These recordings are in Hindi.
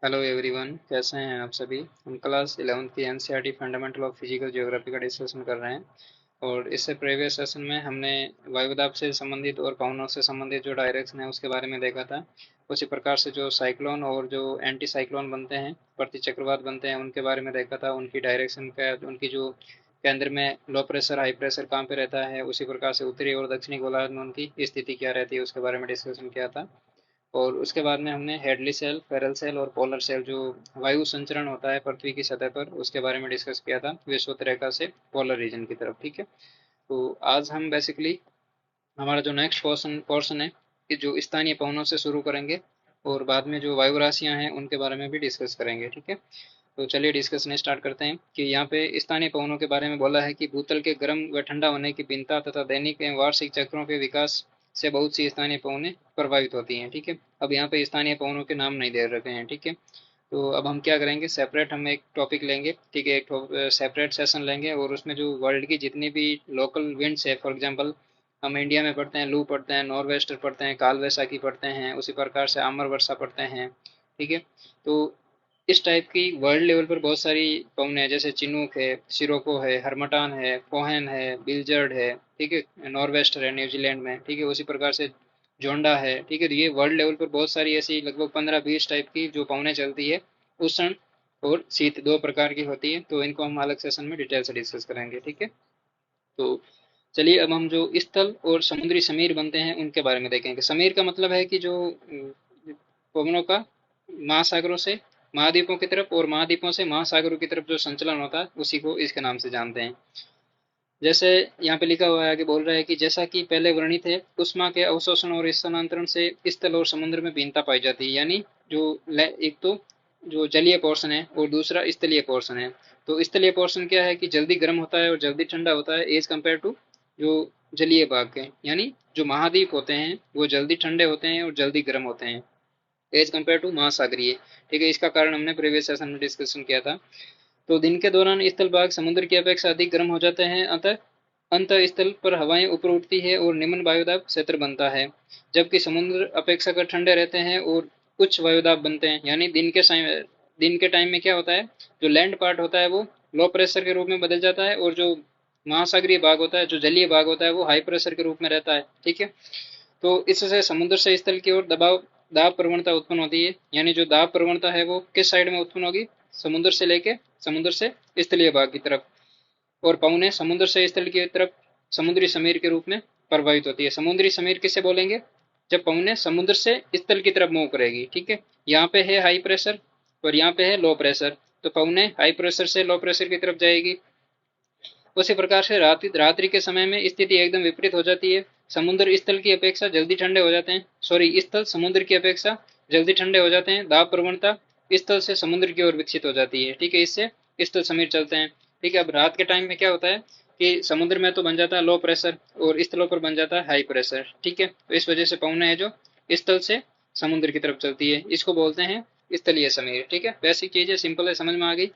हेलो एवरीवन, कैसे हैं आप सभी। हम क्लास 11th की NCERT fundamental of physical geography का डिस्कशन कर रहे हैं। और इससे प्रीवियस सेशन में हमने वायुदाब से संबंधित और पवनों से संबंधित जो डायरेक्शन है उसके बारे में देखा था। उसी प्रकार से जो साइक्लोन और जो एंटी साइक्लोन बनते हैं, प्रतिचक्रवात बनते हैं, उनके बारे में देखा था। उनकी डायरेक्शन का, उनकी जो केंद्र में लो प्रेशर हाई प्रेशर कहाँ पे रहता है, उसी प्रकार से उत्तरी और दक्षिणी गोलार्ध में उनकी स्थिति क्या रहती है उसके बारे में डिस्कशन किया था। और उसके बाद में हमने हेडली सेल, फेरल सेल और पोलर सेल, जो वायु संचरण होता है पृथ्वी की सतह पर, उसके बारे में डिस्कस किया था विषुवत रेखा से पोलर रीजन की तरफ। ठीक है। तो आज हम बेसिकली हमारा जो नेक्स्ट पोर्शन पोर्शन है कि जो स्थानीय पवनों से शुरू करेंगे और बाद में जो वायु राशियां हैं उनके बारे में भी डिस्कस करेंगे। ठीक है। तो चलिए डिस्कशन स्टार्ट करते हैं कि यहाँ पे स्थानीय पवनों के बारे में बोला है कि भूतल के गर्म व ठंडा होने की भिन्नता तथा दैनिक एवं वार्षिक चक्रों के विकास से बहुत सी स्थानीय पवनें प्रभावित होती हैं। ठीक है। अब यहाँ पे स्थानीय पवनों के नाम नहीं दे रखे हैं। ठीक है। तो अब हम क्या करेंगे, सेपरेट हम एक टॉपिक लेंगे। ठीक है। एक सेपरेट सेशन लेंगे और उसमें जो वर्ल्ड की जितनी भी लोकल विंड्स है, फॉर एग्जांपल हम इंडिया में पढ़ते हैं लू पढ़ते हैं, नॉर्वेस्टर पढ़ते हैं, काल वैसाखी पढ़ते हैं, उसी प्रकार से आमर वर्षा पढ़ते हैं। ठीक है। तो इस टाइप की वर्ल्ड लेवल पर बहुत सारी पवने हैं, जैसे चिनूक है, सिरोको है, हरमटान है, कोहेन है, बिलजर्ड है। ठीक है। नॉर्वेस्टर है न्यूजीलैंड में। ठीक है। उसी प्रकार से जोंडा है। ठीक है। तो ये वर्ल्ड लेवल पर बहुत सारी ऐसी लगभग 15-20 टाइप की जो पवने चलती है। उष्ण और शीत दो प्रकार की होती है। तो इनको हम अलग सेशन में डिटेल से डिस्कस करेंगे। ठीक है। तो चलिए अब हम जो स्थल और समुद्री समीर बनते हैं उनके बारे में देखेंगे। समीर का मतलब है कि जो पवनों का महासागरों से महाद्वीपों की तरफ और महाद्वीपों से महासागरों की तरफ जो संचलन होता है उसी को इसके नाम से जानते हैं। जैसे यहाँ पे लिखा हुआ है, आगे बोल रहा है कि जैसा कि पहले वर्णित है, उष्मा के अवशोषण और स्थानांतरण से स्थल और समुद्र में भिन्नता पाई जाती है। यानी जो एक तो जो जलीय पोर्शन है और दूसरा स्थलीय पोर्शन है। तो स्थलीय पोर्शन क्या है कि जल्दी गर्म होता है और जल्दी ठंडा होता है एज कम्पेयर टू जो जलीय भाग है। यानी जो महाद्वीप होते हैं वो जल्दी ठंडे होते हैं और जल्दी गर्म होते हैं एज कम्पेयर टू महासागरीय। ठीक है। इसका कारण हमने प्रीवियस सेशन में डिस्कशन किया था। तो दिन के दौरान स्थल भाग समुद्र की अपेक्षा अधिक गर्म हो जाते हैं, अतः अंत स्थल पर हवाएं ऊपर उठती है और निम्न वायुदाब क्षेत्र बनता है, जबकि समुद्र अपेक्षाकृत ठंडे रहते हैं और उच्च वायुदाब बनते हैं। यानी दिन के टाइम में क्या होता है, जो लैंड पार्ट होता है वो लो प्रेशर के रूप में बदल जाता है और जो महासागरीय भाग होता है, जो जलीय भाग होता है, वो हाई प्रेशर के रूप में रहता है। ठीक है। तो इससे समुद्र से स्थल की ओर दाब प्रवणता उत्पन्न होती है। यानी जो दाब प्रवणता है वो किस साइड में उत्पन्न होगी, समुद्र से लेके समुद्र से स्थलीय भाग की तरफ। और पवने समुद्र से स्थल की तरफ समुद्री समीर के रूप में प्रभावित होती है। समुद्री समीर किसे बोलेंगे, जब पवने समुद्र से स्थल की तरफ मूव करेगी। ठीक है। यहाँ पे है हाई प्रेशर और यहाँ पे है लो प्रेशर, तो पवने हाई प्रेशर से लो प्रेशर की तरफ जाएगी। उसी प्रकार से रात्रि के समय में स्थिति एकदम विपरीत हो जाती है। समुद्र स्थल की अपेक्षा जल्दी ठंडे हो जाते हैं, सॉरी, स्थल समुद्र की अपेक्षा जल्दी ठंडे हो जाते हैं। दाब प्रवणता स्थल से समुद्र की ओर विकसित हो जाती है। ठीक है। इससे स्थल समीर चलते हैं। ठीक है। अब रात के टाइम में क्या होता है कि समुद्र में तो बन जाता है लो प्रेशर और स्थलों पर बन जाता है हाई प्रेशर। ठीक है। तो इस वजह से पवने है जो स्थल से समुद्र की तरफ चलती है, इसको बोलते हैं स्थलीय समीर। ठीक है। बेसिक चीज है, सिंपल है, समझ में आ गई।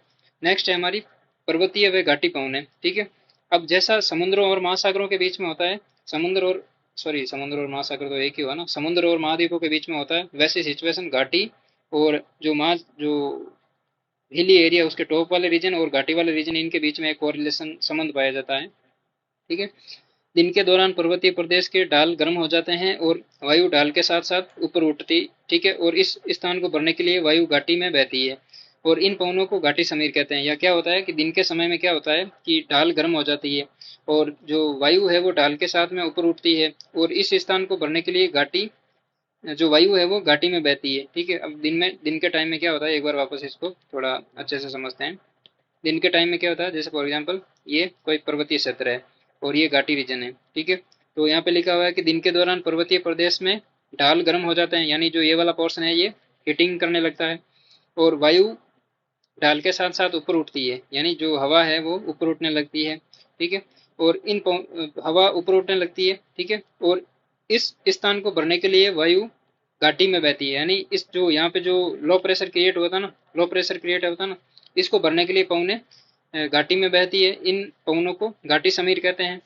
नेक्स्ट है हमारी पर्वतीय व घाटी पवने। ठीक है। अब जैसा समुद्रों और महासागरों के बीच में होता है, समुद्र और समुद्र और महासागर तो एक ही हुआ ना, समुद्र और महाद्वीपों के बीच में होता है, वैसी सिचुएशन घाटी और जो हिली एरिया उसके टॉप वाले रीजन और घाटी वाले रीजन, इनके बीच में एक कोरिलेशन संबंध पाया जाता है। ठीक है। दिन के दौरान पर्वतीय प्रदेश के ढाल गर्म हो जाते हैं और वायु ढाल के साथ साथ ऊपर उठती। ठीक है। और इस स्थान को भरने के लिए वायु घाटी में बहती है और इन पवनों को घाटी समीर कहते हैं। या क्या होता है कि दिन के समय में क्या होता है कि ढाल गर्म हो जाती है और जो वायु है वो ढाल के साथ में ऊपर उठती है और इस स्थान को भरने के लिए घाटी, जो वायु है वो घाटी में बहती है। ठीक है। अब दिन के टाइम में क्या होता है, एक बार वापस इसको थोड़ा अच्छे से समझते हैं। दिन के टाइम में क्या होता है, जैसे फॉर एग्जांपल ये कोई पर्वतीय क्षेत्र है और ये घाटी रीजन है। ठीक है। तो यहाँ पे लिखा हुआ है कि दिन के दौरान पर्वतीय प्रदेश में ढाल गर्म हो जाते हैं, यानी जो ये वाला पोर्शन है ये हीटिंग करने लगता है और वायु ढाल के साथ साथ ऊपर उठती है, यानी जो हवा है वो ऊपर उठने लगती है। ठीक है। और हवा ऊपर उठने लगती है। ठीक है। और इस स्थान को भरने के लिए वायु घाटी में बहती है, यानी इस जो यहाँ पे जो लो प्रेशर क्रिएट होता है ना, लो प्रेशर क्रिएट होता है ना, इसको भरने के लिए पवने घाटी में बहती है। इन पवनों को घाटी समीर कहते हैं।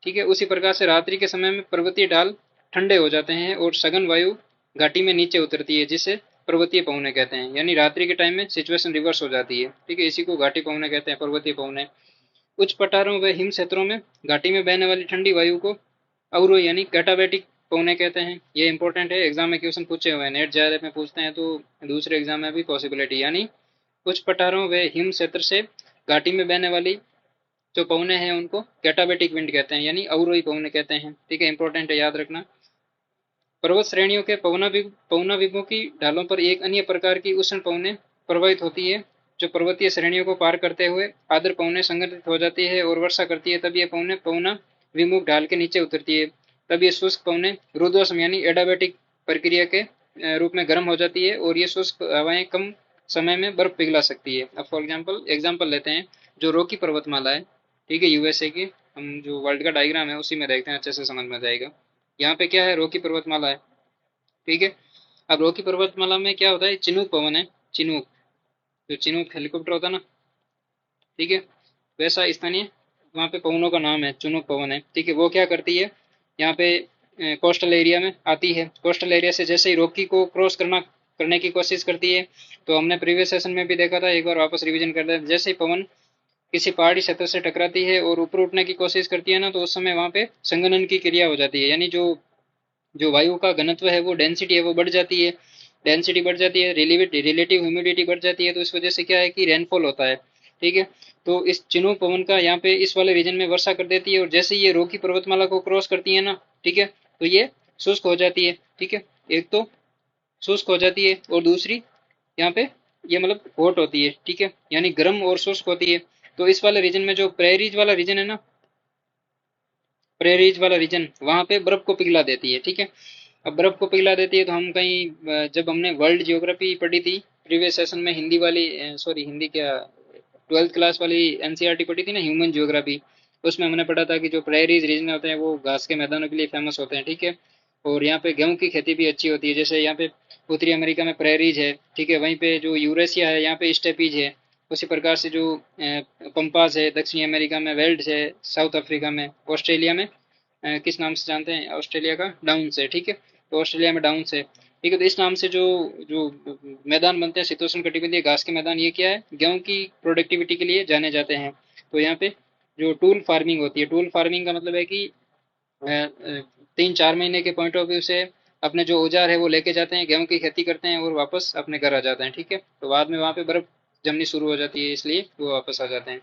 ठीक है। उसी प्रकार से रात्रि के समय में पर्वतीय ढाल ठंडे हो जाते हैं और सघन वायु घाटी में नीचे उतरती है, जिससे पर्वतीय पवने कहते हैं, यानी रात्रि के टाइम में सिचुएशन रिवर्स हो जाती है, ठीक है। इसी को घाटी पवने कहते हैं, पर्वतीय पवने। उच्च पठारों व हिम क्षेत्रों में घाटी में बहने वाली ठंडी वायु को अवरोही यानी कैटाबैटिक पवने कहते हैं। ये इंपॉर्टेंट है, एग्जाम में क्वेश्चन पूछे हुए हैं, नेट ज्यादा में पूछते हैं तो दूसरे एग्जाम में भी पॉसिबिलिटी। यानी उच्च पठारों व हिम क्षेत्र से घाटी में बहने वाली जो पवने हैं उनको कैटाबैटिक विंड कहते हैं, यानी अवरोही पवने कहते हैं, ठीक है। इंपॉर्टेंट है, याद रखना। पर्वत श्रेणियों के पवनाभिमुखों की ढालों पर एक अन्य प्रकार की उष्ण पवने प्रवाहित होती है, जो पर्वतीय श्रेणियों को पार करते हुए आर्द्र पवने संगठित हो जाती है और वर्षा करती है। तब ये पवने पवनाभिमुख ढाल के नीचे उतरती है। तब ये शुष्क पवने रुद्धोष्म यानी एडाबैटिक प्रक्रिया के रूप में गर्म हो जाती है और ये शुष्क हवाएं कम समय में बर्फ पिघला सकती है। अब फॉर एग्जाम्पल लेते हैं, जो रॉकी पर्वतमाला है, ठीक है, यूएसए की, हम जो वर्ल्ड का डायग्राम है उसी में देखते हैं, अच्छे से समझ में आ जाएगा। यहाँ पे क्या है, रॉकी पर्वतमाला है, ठीक है। अब रॉकी पर्वतमाला में क्या होता है, चिनूक पवन है, चिनूक, जो चिनूक हेलीकॉप्टर होता है ना, ठीक है, वैसा स्थानीय वहाँ पे पवनों का नाम है, चिनूक पवन है, ठीक है। वो क्या करती है, यहाँ पे कोस्टल एरिया में आती है। कोस्टल एरिया से जैसे ही रॉकी को क्रॉस करने की कोशिश करती है, तो हमने प्रीवियस सेशन में भी देखा था, एक बार वापस रिवीजन कर दें। जैसे ही पवन किसी पहाड़ी क्षेत्र से टकराती है और ऊपर उठने की कोशिश करती है ना, तो उस समय वहाँ पे संघनन की क्रिया हो जाती है, यानी जो जो वायु का घनत्व है, वो डेंसिटी है, वो बढ़ जाती है। डेंसिटी बढ़ जाती है, रिलेटिव ह्यूमिडिटी बढ़ जाती है, तो इस वजह से क्या है कि रेनफॉल होता है, ठीक है। तो इस चिनूक पवन का यहाँ पे इस वाले रीजन में वर्षा कर देती है, और जैसे ये रॉकी पर्वतमाला को क्रॉस करती है ना, ठीक है, तो ये शुष्क हो जाती है, ठीक है। एक तो शुष्क हो जाती है और दूसरी यहाँ पे ये मतलब हॉट होती है, ठीक है, यानी गर्म और शुष्क होती है। तो इस वाले रीजन में जो प्रेरीज वाला रीजन है ना, प्रेरीज वाला रीजन, वहां पे बर्फ को पिघला देती है, ठीक है। अब बर्फ को पिघला देती है तो हम कहीं जब हमने वर्ल्ड जियोग्राफी पढ़ी थी प्रीवियस सेशन में, हिंदी वाली, सॉरी हिंदी क्या, 12th क्लास वाली एनसीईआरटी पढ़ी थी ना, ह्यूमन जियोग्राफी, उसमें हमने पढ़ा था कि जो प्रेरीज रीजन होते हैं वो घास के मैदानों के लिए फेमस होते हैं, ठीक है। और यहाँ पे गेहूं की खेती भी अच्छी होती है, जैसे यहाँ पे उत्तरी अमेरिका में प्रेरीज है, ठीक है। वहीं पे जो यूरेशिया है, यहाँ पे स्टेपीज है। उसी प्रकार से जो पंपास है दक्षिणी अमेरिका में, वेल्ड्स है साउथ अफ्रीका में, ऑस्ट्रेलिया में किस नाम से जानते हैं, ऑस्ट्रेलिया का डाउन्स है, ठीक है। तो ऑस्ट्रेलिया में डाउन्स है, ठीक है। तो इस नाम से जो जो मैदान बनते हैं शीतोष्ण कटिबंधीय घास के मैदान, ये क्या है, गेहूं की प्रोडक्टिविटी के लिए जाने जाते हैं। तो यहाँ पे जो टूल फार्मिंग होती है, टूल फार्मिंग का मतलब है कि 3-4 महीने के पॉइंट ऑफ व्यू से अपने जो औजार है वो लेके जाते हैं, गेहूं की खेती करते हैं और वापस अपने घर आ जाते हैं, ठीक है। तो बाद में वहाँ पे बर्फ जमनी शुरू हो जाती है, इसलिए वो वापस आ जाते हैं।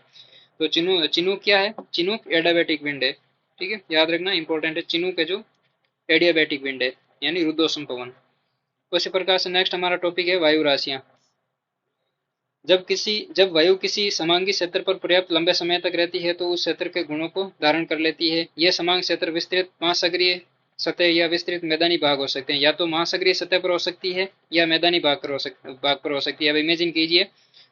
तो चिनूक क्या है, चिनूक एडाबैटिक विंड है, ठीक है, याद रखना, इंपॉर्टेंट है। चिनूक है जो एडियाबैटिक विंड है, यानी रुद्धोष्म पवन। उसी प्रकार से नेक्स्ट हमारा टॉपिक है वायु राशियां। जब वायु किसी समांगी क्षेत्र पर पर्याप्त लंबे समय तक रहती है तो उस क्षेत्र के गुणों को धारण कर लेती है। यह समांग क्षेत्र विस्तृत महासागरीय सतह या विस्तृत मैदानी भाग हो सकते हैं, या तो महासागरीय सतह पर हो सकती है या मैदानी भाग पर हो सकती है। अब इमेजिन कीजिए,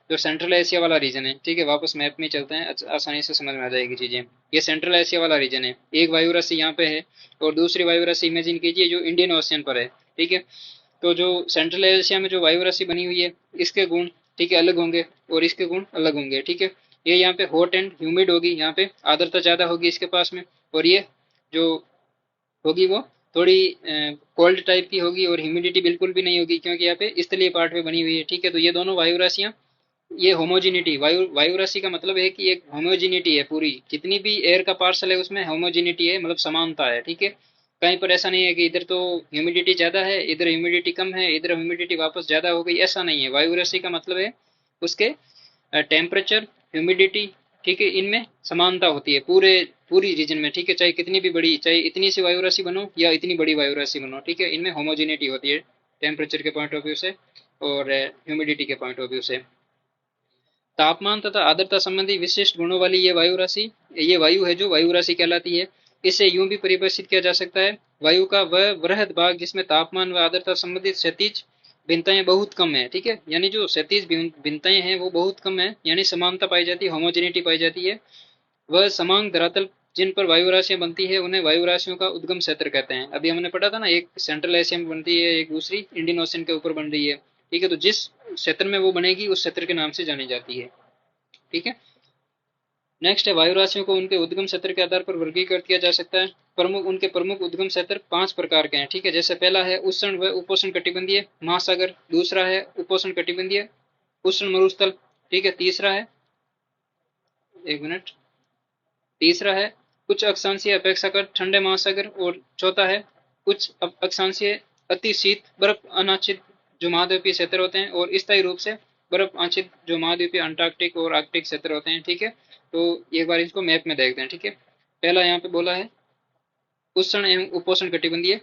जो सेंट्रल एशिया वाला रीजन है, ठीक है, वापस मैप में चलते हैं, आसानी से समझ में आ जाएगी चीजें। ये सेंट्रल एशिया वाला रीजन है, एक वायु राशि यहाँ पे है और दूसरी वायु राशि इमेजिन कीजिए जो इंडियन ओशियन पर है, ठीक है। तो जो सेंट्रल एशिया में जो वायु राशि बनी हुई है, इसके गुण, ठीक है, अलग होंगे और इसके गुण अलग होंगे, ठीक है। ये यहाँ पे हॉट एंड ह्यूमिड होगी, यहाँ पे आर्द्रता ज्यादा होगी इसके पास में, और ये जो होगी वो थोड़ी कोल्ड टाइप की होगी, और ह्यूमिडिटी बिल्कुल भी नहीं होगी क्योंकि यहाँ पे स्थलीय पार्ट में बनी हुई है, ठीक है। तो ये दोनों वायु राशियाँ, ये होमोजिनिटी, वायु राशि का मतलब है कि एक होमोजिनिटी है, पूरी जितनी भी एयर का पार्सल है उसमें होमोजिनिटी है, मतलब समानता है, ठीक है। कहीं पर ऐसा नहीं है कि इधर तो ह्यूमिडिटी ज्यादा है, इधर ह्यूमिडिटी कम है, इधर ह्यूमिडिटी वापस ज्यादा हो गई, ऐसा नहीं है। वायु राशि का मतलब है उसके टेम्परेचर, ह्यूमिडिटी, ठीक है, इनमें समानता होती है पूरी रीजन में, ठीक है। चाहे कितनी भी बड़ी, चाहे इतनी सी वायु राशि बनो या इतनी बड़ी वायु राशि बनो, ठीक है, इनमें होमोजिनिटी होती है टेम्परेचर के पॉइंट ऑफ व्यू से और ह्यूमिडिटी के पॉइंट ऑफ व्यू से। तापमान तथा आर्द्रता संबंधी विशिष्ट गुणों वाली ये वायु है जो वायु राशि कहलाती है। इसे यूं भी परिभाषित किया जा सकता है, वायु का वह वृहद भाग जिसमें तापमान व आर्द्रता संबंधित क्षैतिज भिन्नताएं बहुत कम है, ठीक है, यानी जो क्षैतिज भिन्नताएं हैं वो बहुत कम है, यानी समानता पाई जाती है, होमोजेनिटी पाई जाती है। वह समान धरातल जिन पर वायु राशियां बनती है उन्हें वायु राशियों का उद्गम क्षेत्र कहते हैं। अभी हमने पढ़ा था ना, एक सेंट्रल एशिया में बनती है, एक दूसरी इंडियन ओशन के ऊपर बन रही है, ठीक है। तो जिस क्षेत्र में वो बनेगी उस क्षेत्र के नाम से जानी जाती है, ठीक है। नेक्स्ट है, वायु राशियों को उनके उद्गम क्षेत्र के आधार पर वर्गीकृत किया जा सकता है। प्रमुख उनके प्रमुख उद्गम क्षेत्र 5 प्रकार के हैं, ठीक है। जैसे पहला है उष्ण व उपोष्ण कटिबंधीय महासागर, दूसरा है उपोष्ण कटिबंधीय उष्ण मरुस्थल, ठीक है। तीसरा है, एक मिनट, तीसरा है उच्च अक्षांशीय अपेक्षाकृत ठंडे महासागर, और चौथा है उच्च अक्षांशीय अति शीत बर्फ अनाच्छित जो महाद्वीपीय क्षेत्र होते हैं, और स्थायी रूप से बर्फ आच्छित जो महाद्वीपीय अंटार्कटिक और आर्कटिक क्षेत्र होते हैं, ठीक है। तो एक बार इसको मैप में देखते हैं, ठीक है। पहला यहाँ पे बोला है उष्ण एवं उपोष्ण कटिबंधीय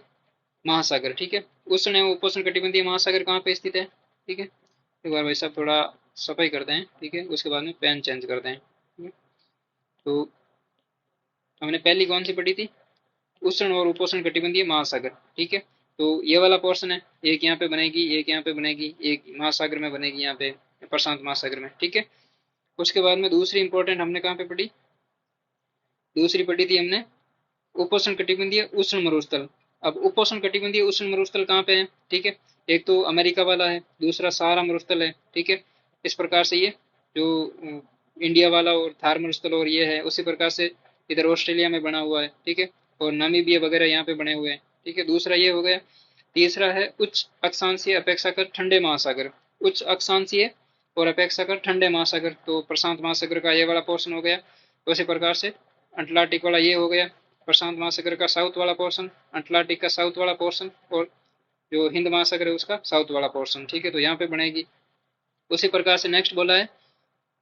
महासागर, ठीक है। उष्ण एवं उपोष्ण कटिबंधीय महासागर कहाँ पे स्थित है, ठीक है। एक बार भाई साहब थोड़ा सफाई करते हैं, ठीक है, उसके बाद में पेन चेंज करते हैं, ठीक है। तो हमने पहली कौन सी पढ़ी थी, उष्ण और उपोष्ण कटिबंधीय महासागर, ठीक है। तो ये वाला पोर्शन है, एक यहाँ पे बनेगी, एक यहाँ पे बनेगी, एक महासागर में बनेगी, यहाँ पे प्रशांत महासागर में, ठीक है। उसके बाद में दूसरी इंपॉर्टेंट हमने कहाँ पे पढ़ी, दूसरी पढ़ी थी हमने उपोष्ण कटिबंधीय उष्ण मरुस्थल। अब उपोष्ण कटिबंधीय उष्ण मरुस्थल कहाँ पे है, ठीक है। एक तो अमेरिका वाला है, दूसरा सहारा मरुस्थल है, ठीक है। इस प्रकार से ये जो इंडिया वाला और थार मरुस्थल और ये है, उसी प्रकार से इधर ऑस्ट्रेलिया में बना हुआ है, ठीक है। और नामीबिया वगैरह यहाँ पे बने हुए हैं, ठीक है। दूसरा ये हो गया। तीसरा है उच्च अक्षांशीय अपेक्षाकृत ठंडे महासागर, उच्च अक्षांशीय और अपेक्षाकृत ठंडे महासागर, तो प्रशांत महासागर का ये वाला पोर्शन हो गया। उसी प्रकार से अटलांटिक वाला ये हो गया, प्रशांत महासागर का साउथ वाला पोर्शन, अटलांटिक का साउथ वाला पोर्शन, और जो हिंद महासागर है उसका साउथ वाला पोर्शन, ठीक है। तो यहाँ पे बनेगी। उसी प्रकार से नेक्स्ट बोला है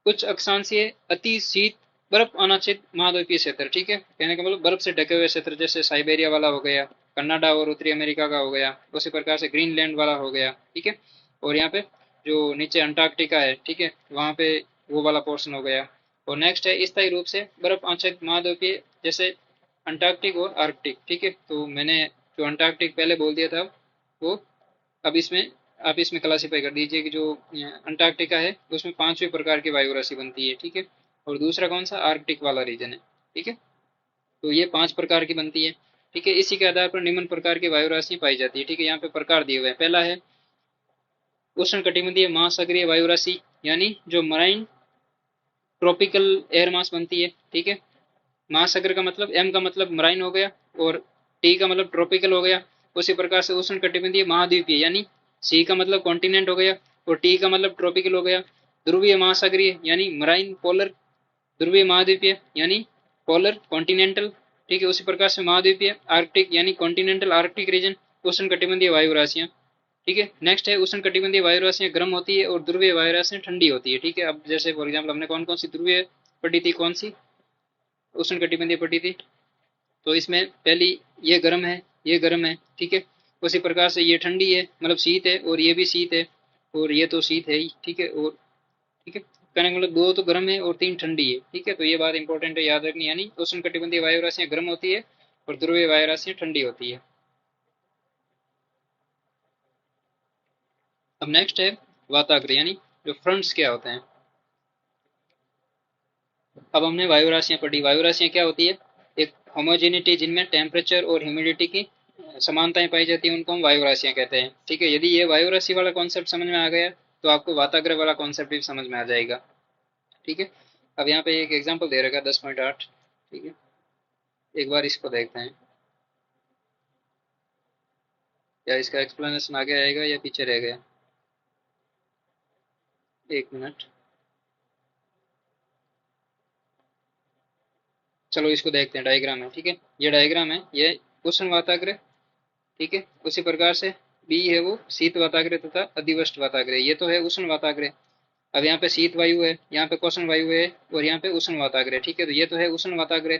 उच्च अक्षांशीय अति शीत बर्फ अनाच्छित महाद्वीपीय क्षेत्र, ठीक है। कहने का मतलब बर्फ से ढके हुए क्षेत्र, जैसे साइबेरिया वाला हो गया, कनाडा और उत्तरी अमेरिका का हो गया, उसी प्रकार से ग्रीनलैंड वाला हो गया, ठीक है। और यहाँ पे जो नीचे अंटार्कटिका है, ठीक है, वहाँ पे वो वाला पोर्शन हो गया। और नेक्स्ट है स्थायी रूप से बर्फ आच्छादित महाद्वीपीय, जैसे अंटार्कटिक और आर्कटिक, ठीक है। तो मैंने जो अंटार्कटिक पहले बोल दिया था वो अब इसमें आप इसमें क्लासीफाई कर दीजिए कि जो अंटार्कटिका है उसमें 5वें प्रकार की वायु राशि बनती है, ठीक है। और दूसरा कौन सा, आर्कटिक वाला रीजन है, ठीक है। तो ये 5 प्रकार की बनती है, ठीक है। इसी के आधार पर निम्न प्रकार की वायु राशि पाई जाती है, ठीक है। यहाँ पे प्रकार दिए हुए हैं। पहला है उष्ण कटिबंधीय महासागरीय वायु राशि, यानी जो मराइन ट्रॉपिकल एयर मास बनती है, ठीक है। महासागर का मतलब, एम का मतलब मराइन हो गया, और टी का मतलब ट्रॉपिकल हो गया। उसी प्रकार से उष्ण कटिबंधीय महाद्वीपीय, यानी सी का मतलब कॉन्टिनेंट हो गया, और टी का मतलब ट्रॉपिकल हो गया। ध्रुवीय महासागरीय यानी मराइन पोलर, ध्रुवीय महाद्वीपीय यानी पोलर कॉन्टिनेंटल, ठीक है। उसी प्रकार से महाद्वीपीय आर्कटिक यानी कॉन्टिनेंटल आर्कटिक रीजन, उष्ण कटिबंधीय वायु राशियां, ठीक है। नेक्स्ट है उष्ण कटिबंधीय वायु राशियां गर्म होती है और ध्रुवीय वायु राशियां ठंडी होती है, ठीक है। अब जैसे फॉर एग्जाम्पल हमने कौन कौन सी ध्रुवीय पढ़ी थी, कौन सी उष्ण कटिबंधीय पढ़ी थी, तो इसमें पहली ये गर्म है, ये गर्म है, ठीक है। उसी प्रकार से ये ठंडी है, मतलब शीत है, और ये भी शीत है, और ये तो शीत है ही, ठीक है। और ठीक है, कहने का मतलब 2 तो गर्म है और 3 ठंडी है, ठीक है। तो ये बात इंपॉर्टेंट है, याद रखनी, यानी उष्ण कटिबंधीय वायु राशियां गर्म होती है और ध्रुवीय वायु राशियां ठंडी होती है। अब नेक्स्ट है वाताग्र, यानी जो फ्रंट्स क्या होते हैं। अब हमने वायु राशियां पढ़ी। वायु राशियां क्या होती है, एक होमोजेनिटी जिनमें टेम्परेचर और ह्यूमिडिटी की समानताएं पाई जाती है, उनको हम वायु राशियां कहते हैं, ठीक है। यदि ये वायु राशि वाला कॉन्सेप्ट समझ में आ गया तो आपको वाताग्र वाला कॉन्सेप्ट भी समझ में आ जाएगा, ठीक है। अब यहाँ पे एक एग्जाम्पल दे रखा है 10.8, ठीक है। एक बार इसको देखते हैं, क्या इसका एक्सप्लेनेशन आगे आएगा या पीछे रह गया, एक मिनट। चलो इसको देखते हैं, डायग्राम है, ठीक है। ये डायग्राम है, ये उष्ण वाताग्र, ठीक है। उसी प्रकार से बी है वो शीत वाताग्र तथा अधिवष्ट वाताग्र, ये तो है उष्ण वाताग्र। अब यहाँ पे शीत वायु है, यहाँ पे कोष्ण वायु है, और यहाँ पे उष्ण वाताग्र है, ठीक है। तो ये तो है उष्ण वाताग्र,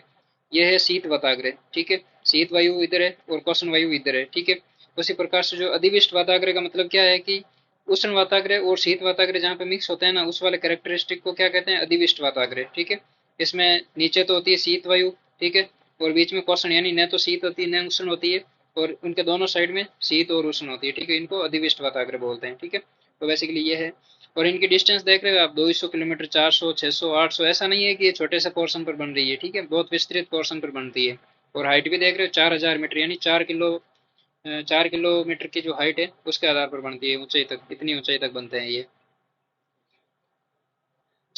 ये है शीत वाताग्र, ठीक है। शीत वायु इधर है और कोष्ण वायु इधर है, ठीक है। उसी प्रकार से जो अधिविष्ट वाताग्र का मतलब क्या है कि उष्ण वाताग्र और शीत वाताग्र जहाँ पे मिक्स होते हैं ना, उस वाले कैरेक्टरिस्टिक को क्या कहते हैं, अधिविष्ट वाताग्र, ठीक है। इसमें नीचे तो होती है शीत वायु, ठीक है, और बीच में कोष्ण, यानी न तो शीत होती है न उष्ण होती है, और उनके दोनों साइड में शीत और उष्ण होती है, ठीक है। इनको अधिविष्ट वाताग्र बोलते हैं, ठीक है। तो बेसिकली ये है। और इनकी डिस्टेंस देख रहे हो आप, 200 किलोमीटर, 400, 600, 800, ऐसा नहीं है कि ये छोटे से पोर्शन पर बन रही है, ठीक है, बहुत विस्तृत पोर्शन पर बनती है। और हाइट भी देख रहे हो 4000 मीटर, यानी 4 किलोमीटर की जो हाइट है उसके आधार पर बनती है, ऊंचाई तक, इतनी ऊंचाई तक बनते हैं ये।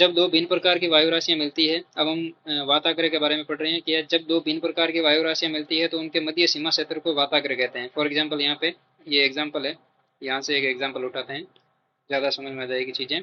जब दो भिन्न प्रकार की वायु राशियां मिलती है, अब हम वाताग्र के बारे में पढ़ रहे हैं कि जब दो भिन्न प्रकार की वायु राशियां मिलती है तो उनके मध्य सीमा क्षेत्र को वाताग्र कहते हैं। फॉर एग्जाम्पल यहाँ पे ये एग्जाम्पल है, यहाँ से एक एग्जाम्पल उठाते हैं, ज़्यादा समझ में आ जाएगी चीज़ें।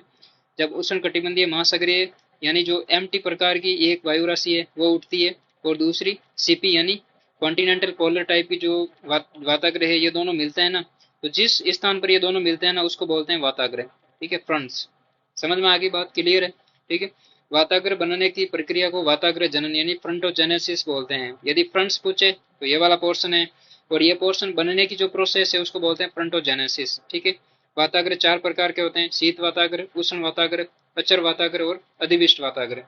जब उष्ण कटिबंधीय महासागरीय यानी जो एमटी प्रकार की एक वायु राशि है वो उठती है, और दूसरी सीपी यानी कॉन्टिनेंटल पोलर टाइप की जो वाताग्र है, ये दोनों मिलते हैं ना, तो जिस स्थान पर ये दोनों मिलते हैं ना उसको बोलते हैं वाताग्र। ठीक है फ्रेंड्स, समझ में आ गई बात, क्लियर है? ठीक है, वाताग्र बनने की प्रक्रिया को वाताग्र जनन यानी फ्रंटोजेनेसिस बोलते हैं। यदि फ्रंट्स पूछे तो ये वाला पोर्शन है, और ये पोर्शन बनने की जो प्रोसेस है उसको बोलते हैं फ्रंटोजेनेसिस। ठीक है, वाताग्र चार प्रकार के होते हैं, शीत वाताग्र, उष्ण वाताग्र, अचर वाताग्र और अधिविष्ट वाताग्र।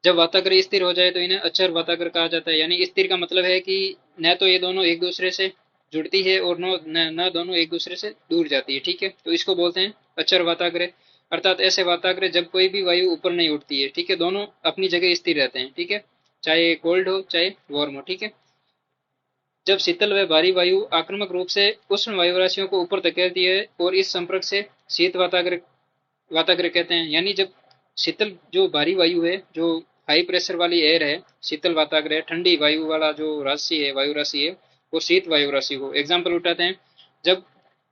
जब वाताग्र स्थिर हो जाए तो इन्हें अचर वाताग्र कहा जाता है। यानी स्थिर का मतलब है कि न तो ये दोनों एक दूसरे से जुड़ती है और न दोनों एक दूसरे से दूर जाती है। ठीक है, तो इसको बोलते हैं अचर वाताग्र, अर्थात ऐसे वाताग्र जब कोई भी वायु ऊपर नहीं उठती है। ठीक है, दोनों अपनी जगह स्थिर रहते हैं। ठीक है, चाहे कोल्ड हो चाहे वार्म हो। ठीक है, जब शीतल व भारी वायु आक्रामक रूप से उष्ण वायु राशियों को ऊपर धकेलती है और इस संपर्क से शीत वाताग्र वाताग्र कहते हैं। यानी जब शीतल जो भारी वायु है, जो हाई प्रेशर वाली एयर है, शीतल वाताग्र है। ठंडी वायु वाला जो राशि है, वायु राशि है, वो शीत वायु राशि को एग्जाम्पल उठाते हैं। जब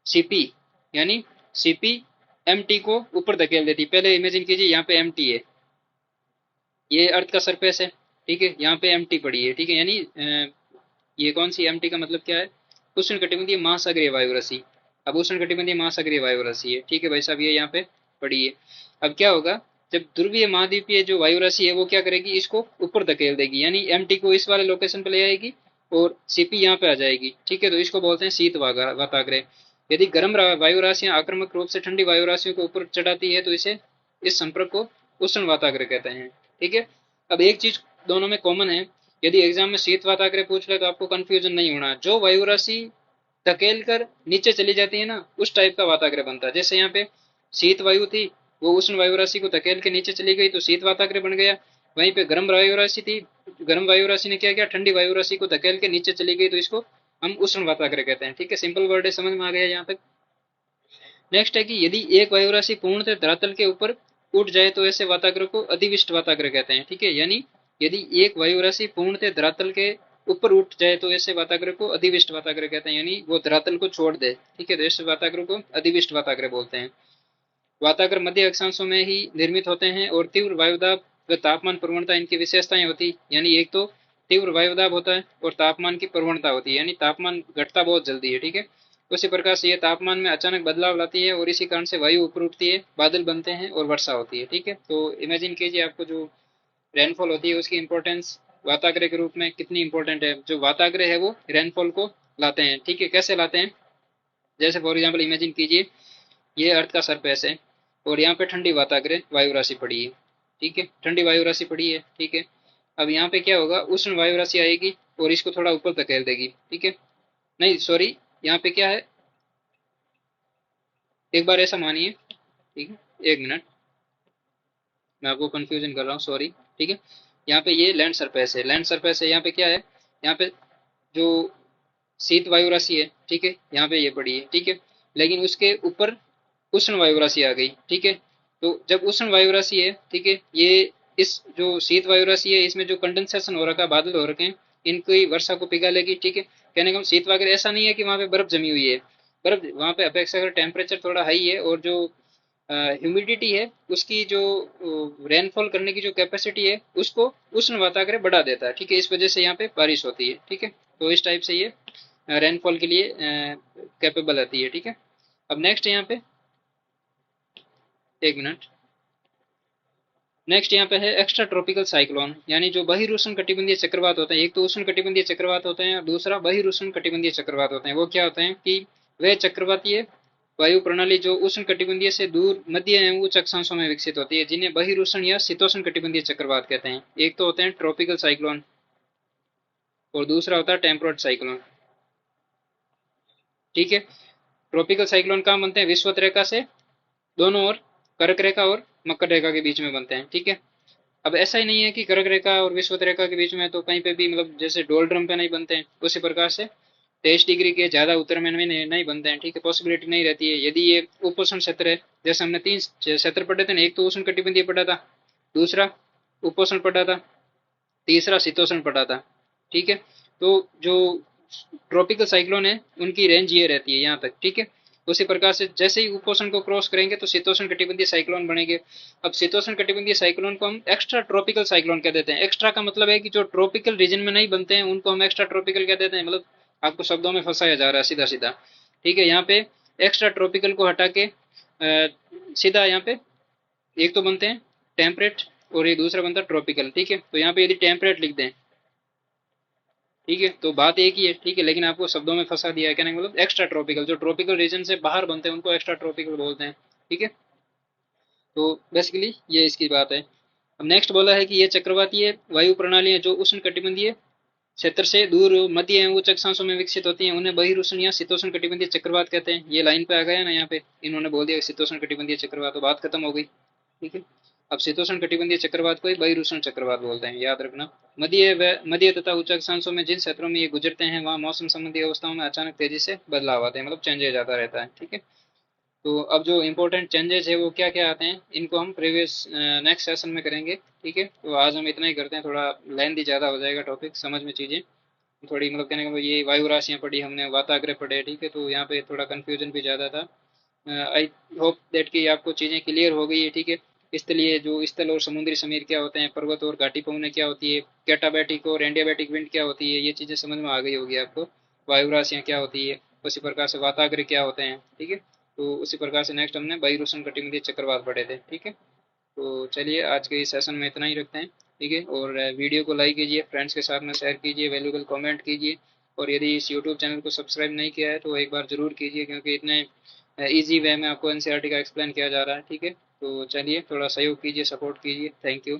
सीपी यानी सीपी एमटी को ऊपर धकेल देती, पहले इमेजिन कीजिए यहाँ पे एमटी है, ये अर्थ का सरफेस है। ठीक है, यहाँ पे एमटी पड़ी है। ठीक है, यानी ये कौन सी एमटी का मतलब क्या है? उष्ण कटिबंधीय महासागरीय वायु राशि। अब उष्ण कटिबंधीय महासागरीय वायु राशि है। ठीक है भाई साहब, ये यहाँ पे पड़ी है। अब क्या होगा, जब ध्रुवीय महाद्वीपीय जो वायु राशि है वो क्या करेगी, इसको ऊपर धकेल देगी, यानी एमटी को इस वाले लोकेशन पे ले आएगी और सीपी यहाँ पे आ जाएगी। ठीक है, तो इसको बोलते हैं शीत वाताग्र। यदि गर्म वायु राशियां आक्रामक रूप से ठंडी वायु राशियों को ऊपर चढ़ाती है तो इसे इस संपर्क को उष्ण वाताग्र कहते हैं। ठीक है, अब एक चीज दोनों में कॉमन है, यदि एग्जाम में शीत वाताग्र पूछ ले तो आपको कंफ्यूजन नहीं होना। जो वायु राशि धकेल कर नीचे चली जाती है ना, उस टाइप का वाताग्र बनता है। जैसे यहाँ पे शीत वायु थी, वो उष्ण वायु राशि को धकेल के नीचे चली गई तो शीत वाताग्र बन गया। वहीं पे गर्म वायु राशि थी, गर्म वायु राशि ने क्या किया, ठंडी वायु राशि को धकेल के नीचे चली गई तो इसको हम उष्ण वाताग्र कहते हैं। ठीक है, सिंपल वर्ड है, समझ में आ गया यहाँ तक? नेक्स्ट है कि यदि एक वायु राशि पूर्णतः धरातल के ऊपर उठ जाए तो ऐसे वाताग्र को अधिविष्ट वाताग्र कहते हैं। ठीक है, यानी यदि एक वायु राशि पूर्णतः धरातल के ऊपर उठ जाए तो ऐसे वाताग्र को अधिविष्ट वाताग्र कहते हैं, यानी वो धरातल को छोड़ दे। ठीक है, तो ऐसे वाताग्र को अधिविष्ट वाताग्र बोलते हैं। वाताग्र मध्य अक्षांशों में ही निर्मित होते हैं और तीव्र वायुदाब व तापमान प्रवणता इनकी विशेषताएं होती, यानी एक तो तीव्र वायुदाब होता है और तापमान की प्रवणता होती है, यानी तापमान घटता बहुत जल्दी है। ठीक है, उसी प्रकार से ये तापमान में अचानक बदलाव लाती है और इसी कारण से वायु ऊपर उठती है, बादल बनते हैं और वर्षा होती है। ठीक है, तो इमेजिन कीजिए आपको जो रेनफॉल होती है उसकी इंपॉर्टेंस वाताग्र के रूप में कितनी इंपॉर्टेंट है। जो वाताग्र है वो रेनफॉल को लाते हैं। ठीक है, कैसे लाते हैं? जैसे फॉर एग्जाम्पल इमेजिन कीजिए ये अर्थ का सरफेस है और यहाँ पे ठंडी वाताग्र वायु राशि पड़ी है। ठीक है, ठंडी वायु राशि पड़ी है। ठीक है, अब यहाँ पे क्या होगा, उष्ण वायु राशि आएगी और इसको थोड़ा ऊपर धकेल देगी। ठीक है, नहीं सॉरी, यहाँ पे क्या है, एक बार ऐसा मानिए। ठीक है, एक मिनट, मैं आपको कंफ्यूजन कर रहा हूँ, सॉरी। ठीक है, यहाँ पे ये लैंड सरफेस है, लैंड सरफेस है। यहाँ पे क्या है, यहाँ पे जो शीत वायु राशि है, ठीक है, यहाँ पे ये पड़ी है। ठीक है, लेकिन उसके ऊपर उष्ण वायु राशि आ गई। ठीक है, तो जब उष्ण वायु राशि है, ठीक है, ये इस जो शीत वायु राशि है इसमें जो कंडेंसेशन हो रखा है, बादल हो रखे हैं, इनकी वर्षा को पिघा लेगी। ठीक है, कहने का शीत वायु ऐसा नहीं है कि वहाँ पे बर्फ जमी हुई है, बर्फ वहाँ पे अपेक्षाकृत टेम्परेचर थोड़ा हाई है और जो ह्यूमिडिटी है उसकी जो रेनफॉल करने की जो कैपेसिटी है उसको उष्ण वाताग्र बढ़ा देता है। ठीक है, इस वजह से यहाँ पे बारिश होती है। ठीक है, तो इस टाइप से ये रेनफॉल के लिए कैपेबल आती है। ठीक है, अब नेक्स्ट यहाँ पे एक मिनट, नेक्स्ट यहाँ पे है एक्स्ट्रा ट्रॉपिकल साइक्लोन, यानी जो बहिर्उष्ण कटिबंधीय चक्रवात होते हैं। एक तो उष्ण कटिबंधीय चक्रवात होते हैं और दूसरा बहिर्उष्ण कटिबंधीय चक्रवात होते हैं। वो क्या होते हैं कि वे चक्रवातीय वायु प्रणाली जो उष्ण कटिबंधीय से दूर मध्य एवं उच्च अक्षांशों में विकसित होती है, जिन्हें बहिर्उष्ण या शीतोष्ण कटिबंधीय चक्रवात कहते हैं। एक तो होते हैं ट्रॉपिकल साइक्लोन और दूसरा होता है टेम्परेट साइक्लोन। ठीक है, ट्रॉपिकल साइक्लोन कहाँ बनते हैं, विषुवत रेखा से दोनों ओर, कर्क रेखा और मकर रेखा के बीच में बनते हैं। ठीक है, अब ऐसा ही नहीं है कि कर्क रेखा और विषुवत रेखा के बीच में तो कहीं पे भी, मतलब जैसे डोलड्रम पे नहीं बनते हैं, उसी प्रकार से 23 डिग्री के ज़्यादा उत्तर में नहीं बनते हैं, ठीक है, पॉसिबिलिटी नहीं रहती है। यदि ये उपोष्ण क्षेत्र है, जैसे हमने 3 क्षेत्र पढ़े थे ना, एक तो उष्ण कटिबंधीय पढ़ा था, दूसरा उपोष्ण पढ़ा था, तीसरा शीतोष्ण पढ़ा था, ठीक है। तो जो ट्रॉपिकल साइक्लोन है उनकी रेंज ये रहती है यहाँ तक, ठीक है। उसी प्रकार से जैसे ही उपोष्ण को क्रॉस करेंगे तो शीतोष्ण कटिबंधीय साइक्लोन बनेंगे। अब शीतोष्ण कटिबंधीय साइक्लोन को हम एक्स्ट्रा ट्रॉपिकल साइक्लोन कह देते हैं। एक्स्ट्रा का मतलब है कि जो ट्रॉपिकल रीजन में नहीं बनते हैं उनको हम एक्स्ट्रा ट्रॉपिकल कह देते हैं, मतलब आपको शब्दों में फंसाया जा रहा है सीधा सीधा, ठीक है। यहाँ पे एक्स्ट्रा ट्रॉपिकल को हटा के सीधा यहाँ पे एक तो बनते हैं टेम्परेट और ये दूसरा बनता है ट्रॉपिकल, ठीक है। तो यहाँ पे यदि टेम्परेट लिख दें, ठीक है, तो बात एक ही है, ठीक है, लेकिन आपको शब्दों में फंसा दिया है। कहने का मतलब एक्स्ट्रा ट्रॉपिकल, जो ट्रॉपिकल रीजन से बाहर बनते हैं उनको एक्स्ट्रा ट्रॉपिकल बोलते हैं, ठीक है। तो बेसिकली ये इसकी बात है। अब नेक्स्ट बोला है कि ये चक्रवातीय वायु प्रणालियां जो उष्ण कटिबंधीय क्षेत्र से दूर मध्य एवं उच्च अक्षांशों में विकसित होती हैं उन्हें बहिरुष्ण या शीतोष्ण कटिबंधीय चक्रवात कहते हैं। ये लाइन पे आ गया ना, यहाँ पे इन्होंने बोल दिया शीतोष्ण कटिबंधीय चक्रवात, तो बात खत्म हो गई, ठीक है। अब शीतोष्ण कटिबंधीय चक्रवात को ही बहिरुष्ण चक्रवात बोलते हैं, याद रखना। मध्य तथा उच्च अक्षांशों में जिन क्षेत्रों में ये गुजरते हैं वहाँ मौसम संबंधी अवस्थाओं में अचानक तेजी से बदलाव आते हैं, मतलब चेंजेज आता रहता है, ठीक है। तो अब जो इम्पोर्टेंट चेंजेस है वो क्या क्या आते हैं, इनको हम प्रीवियस नेक्स्ट सेशन में करेंगे, ठीक है। तो आज हम इतना ही करते हैं, थोड़ा लेंथी ज़्यादा हो जाएगा टॉपिक, समझ में चीज़ें थोड़ी, मतलब कहने का ये वायु राशियाँ पढ़ी हमने, वाताग्रह पढ़े, ठीक है। तो यहाँ पे थोड़ा कन्फ्यूजन भी ज़्यादा था। आई होप दैट कि आपको चीज़ें क्लियर हो गई है, ठीक है। इसलिए जो स्थल और समुद्री समीर क्या होते हैं, पर्वत और घाटी पवनें क्या होती है, कैटाबैटिक और एंडियाबैटिक विंड क्या होती है, ये चीज़ें समझ में आ गई होगी आपको। वायु राशियाँ क्या होती है, उसी प्रकार से वाताग्र क्या होते हैं, ठीक है। तो उसी प्रकार से नेक्स्ट हमने वायुरूषण कटिबंधीय चक्रवात पढ़े थे, ठीक है। तो चलिए आज के इस सेशन में इतना ही रखते हैं, ठीक है। और वीडियो को लाइक कीजिए, फ्रेंड्स के साथ में शेयर कीजिए, वैल्यूबल कमेंट कीजिए। और यदि इस यूट्यूब चैनल को सब्सक्राइब नहीं किया है तो एक बार जरूर कीजिए, क्योंकि इतने इजी वे में आपको एनसीईआरटी का एक्सप्लेन किया जा रहा है, ठीक है। तो चलिए थोड़ा सहयोग कीजिए, सपोर्ट कीजिए, थैंक यू।